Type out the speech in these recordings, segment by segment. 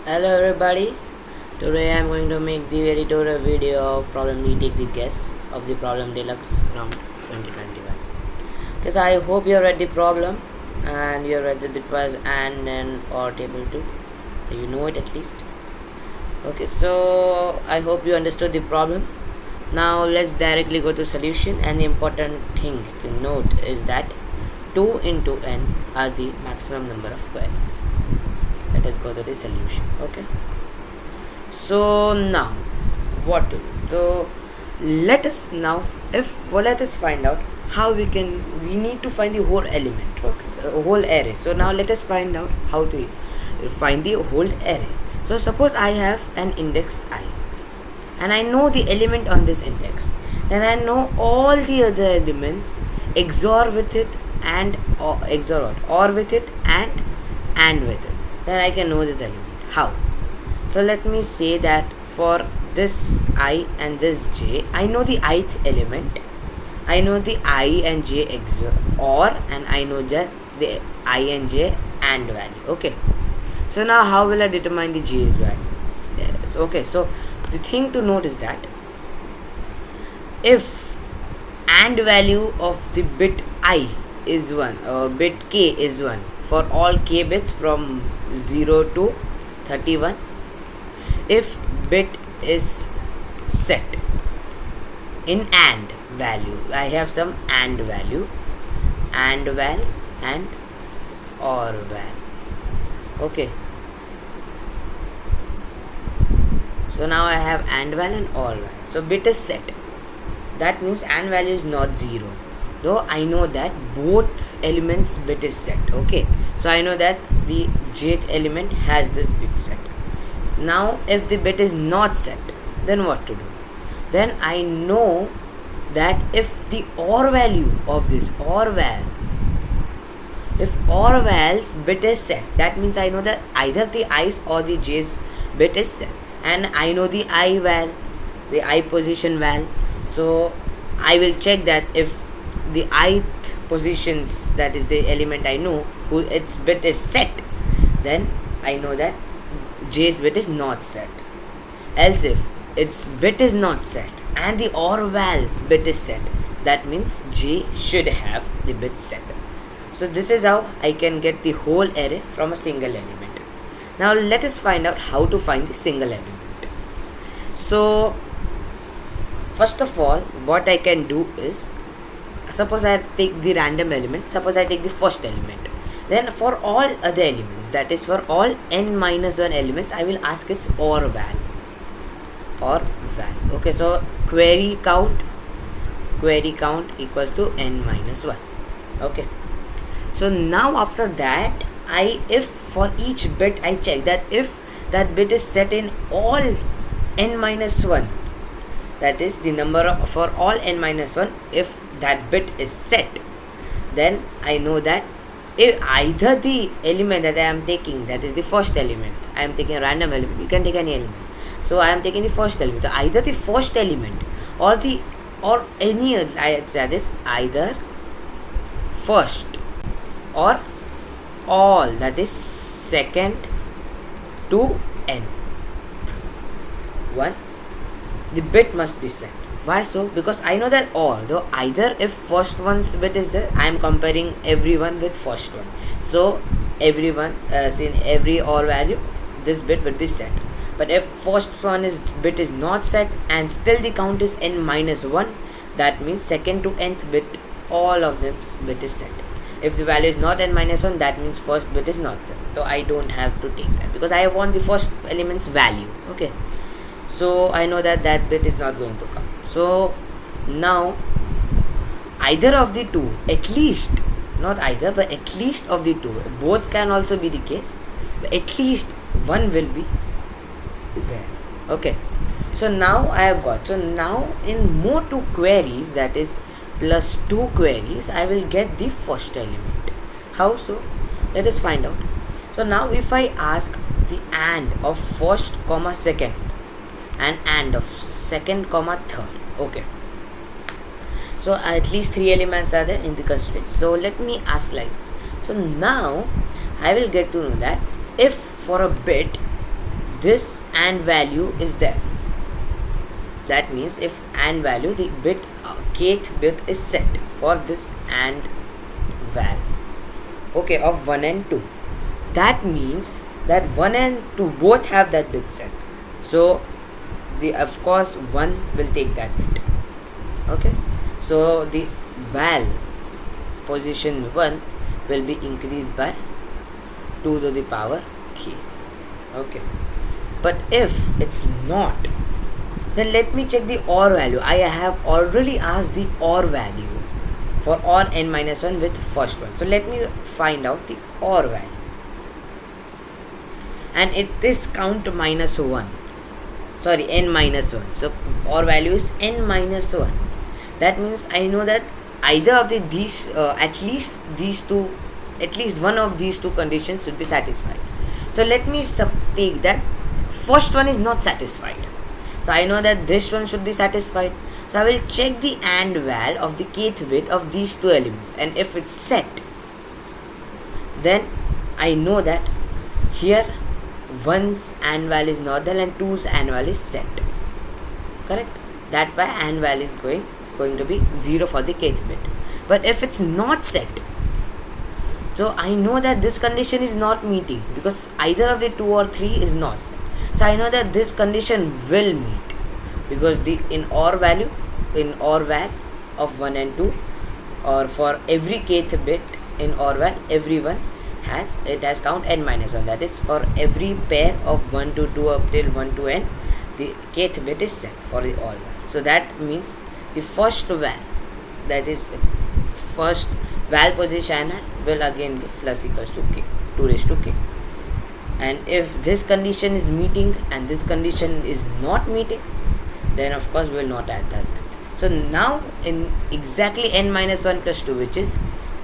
Hello everybody. Today I am going to make the very tutorial video of problem we take the guess of the problem deluxe round 2021. Guys, I hope you have read the problem and you have read the bitwise and then or table 2. You know it at least. Okay, so I hope you understood the problem. Now let's directly go to solution, and the important thing to note is that 2 into n are the maximum number of queries. Let us go to the solution. Okay, so now what to do? So let us find out how we need to find the whole element, okay, whole array. So now let us find out how to find the whole array. So suppose I have an index I and I know the element on this index, then I know all the other elements XOR with it and or with it and with it. Then I can know this element. How? So let me say that for this I and this j, I know the ith element, I know the I and j XOR, and I know that the I and j AND value. Okay, so now how will I determine the j's value? Yes. Okay, so the thing to note is that if AND value of the bit I is 1 or bit k is 1 for all k bits from 0 to 31, if bit is set in AND value, I have some AND value, AND val and OR val. Okay, so now I have AND val and OR val. So bit is set, that means AND value is not 0, though I know that both elements bit is set. Okay, so I know that the jth element has this bit set. Now if the bit is not set, then what to do? Then I know that if the OR value of this OR val, if OR val's bit is set, that means I know that either the i's or the j's bit is set, and I know the I val, the I position val. So I will check that if the ith positions, that is the element I know who its bit is set, then I know that j's bit is not set. Else if its bit is not set and the OR val bit is set, that means j should have the bit set. So this is how I can get the whole array from a single element. Now let us find out how to find the single element. So first of all, what I can do is, suppose I take the random element, suppose I take the first element, then for all other elements, that is for all n minus 1 elements, I will ask its OR val. Okay, so query count equals to n minus 1. Okay, so now after that, if for each bit I check that if that bit is set in all n minus 1, that is the number for all n minus 1, if that bit is set, then I know that if either the element that I am taking, that is the first element, I am taking a random element, you can take any element, so I am taking the first element, so either the first element or any, that is either first or all, that is second to n one, the bit must be set. Why so? Because I know that OR, though either if first one's bit is there, I am comparing everyone with first one, so everyone in every OR value this bit will be set. But if first one bit is not set and still the count is n minus 1, that means second to nth bit, all of them bit is set. If the value is not n minus 1, that means first bit is not set, so I don't have to take that because I want the first element's value. Okay, so I know that that bit is not going to come. So now either of the two, at least, not either but at least of the two, both can also be the case, but at least one will be there. Okay, so now I have got, so now in more 2 queries, that is plus 2 queries, I will get the first element. How so? Let us find out. So now if I ask the AND of first comma second and AND of second comma third, okay, so at least 3 elements are there in the constraint. So let me ask like this. So now I will get to know that if for a bit this AND value is there. That means if AND value, the bit kth bit is set for this AND val, okay, of 1 and 2. That means that 1 and 2 both have that bit set. So the of course 1 will take that bit. Okay, so the val position 1 will be increased by 2 to the power k. Okay, but if it's not, then let me check the OR value. I have already asked the OR value for OR n minus 1 with first one. So let me find out the OR value. And it is count minus 1. Sorry, n minus 1. So OR value is n minus 1. That means I know that either of these, at least one of these two conditions should be satisfied. So let me take that first one is not satisfied. So I know that this one should be satisfied. So I will check the AND val of the kth bit of these two elements, and if it's set, then I know that here 1's AND val is not there and 2's AND val is set. Correct? That way AND val is going to be 0 for the kth bit. But if it's not set, so I know that this condition is not meeting, because either of the 2 or 3 is not set. So I know that this condition will meet, because in OR val of 1 and 2, or for every kth bit in OR val, everyone has count n minus 1. That is, for every pair of 1 to 2 up till 1 to n, the kth bit is set for the OR val. So that means the first val, that is first val position, will again be plus equals to k, 2 raised to k. And if this condition is meeting and this condition is not meeting, then of course we will not add that bit. So now in exactly n minus 1 plus 2, which is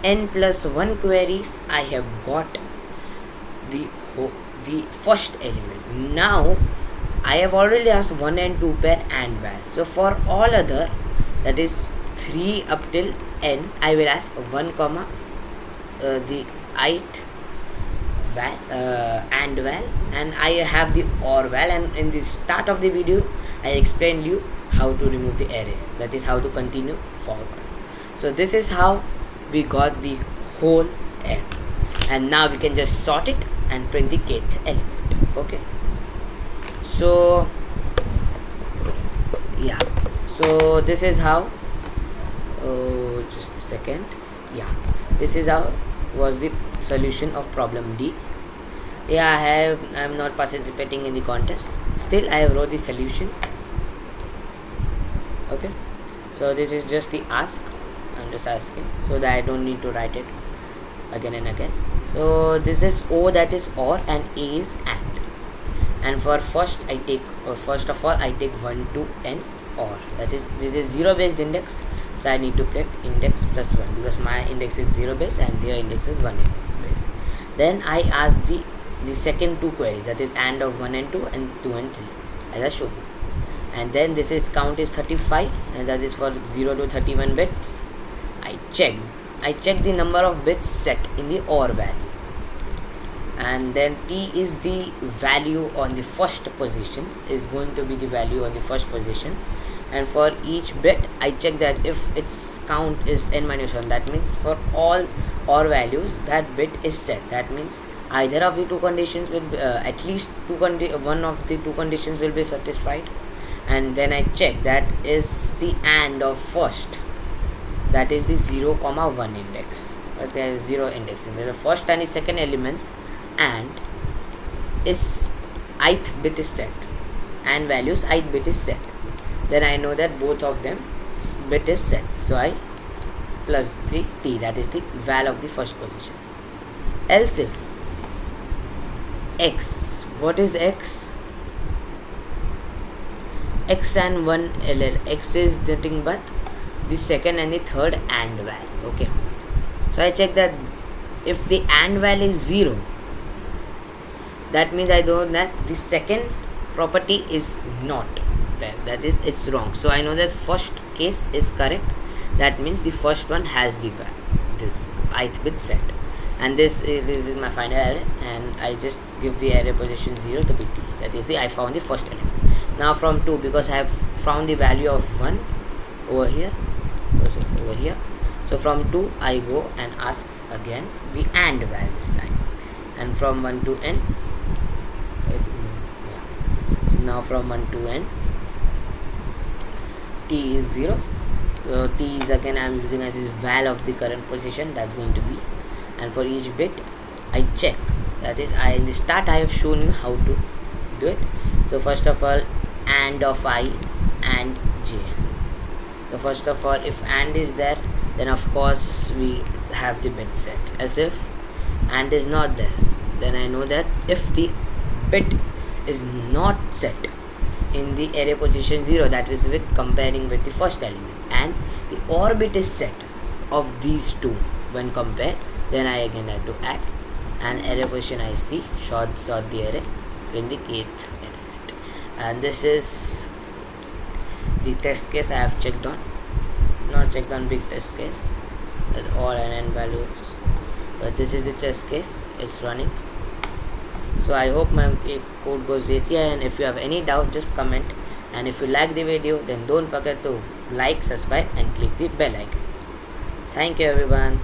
n plus 1 queries, I have got the first element. Now I have already asked 1 and 2 pair AND val. So for all other, that is 3 up till n, I will ask 1 comma the ith val, AND val, and I have the OR val. And in the start of the video I explained you how to remove the array, that is how to continue forward. So this is how we got the whole array, and now we can just sort it and print the kth element. Okay, so yeah, so this is how, just a second, yeah, this is how was the solution of problem D. Yeah, I am not participating in the contest, still I have wrote the solution. Okay, so this is just the ask, I'm just asking so that I don't need to write it again and again. So this is O, that is OR, and A is AND. And for first I take, first of all I take 1 to n OR, that is, this is 0 based index, so I need to put index plus 1, because my index is 0 base and their index is 1 index base. Then I ask the second two queries, that is AND of 1 and 2 and 2 and 3, as I showed you. And then this is count is 35, and that is for 0 to 31 bits. I check the number of bits set in the OR value, and then T is the value on the first position, is going to be the value on the first position. And for each bit I check that if its count is n minus 1, that means for all OR values that bit is set. That means either of the two conditions will be, at least one of the two conditions will be satisfied. And then I check that is the AND of first, that is the 0 comma 1 index, but there is 0 index in the first and the second elements, and is ith bit is set, and values ith bit is set. Then I know that both of them bit is set, so I plus the T, that is the val of the first position. Else if X, what is X? X and 1 LL, X is nothing but the second and the third AND val. Okay, so I check that if the AND val is 0, that means I know that the second property is not there, that is, it's wrong. So I know that first case is correct, that means the first one has the val, this ith bit set. and this is my final array, and I just give the array position 0 to be t, that is I found the first element. Now from 2, because I have found the value of 1 over here, so from 2 I go and ask again the AND value this time, and from 1 to n, now from 1 to n t is 0. So t is again I am using as is val of the current position, that's going to be, and for each bit I check, that is in the start I have shown you how to do it. So first of all, AND of I and j. So first of all, if AND is there, then of course we have the bit set. As if AND is not there, then I know that if the bit is not set in the array position 0, that is with comparing with the first element, and the OR bit is set of these two when compared, then I again have to add, and array position I see sort the array in the kth element. And this is the test case I have checked on, not checked on big test case with all n values, but this is the test case, it's running. So I hope my code goes easy, and if you have any doubt, just comment, and if you like the video, then don't forget to like, subscribe and click the bell icon. Thank you everyone.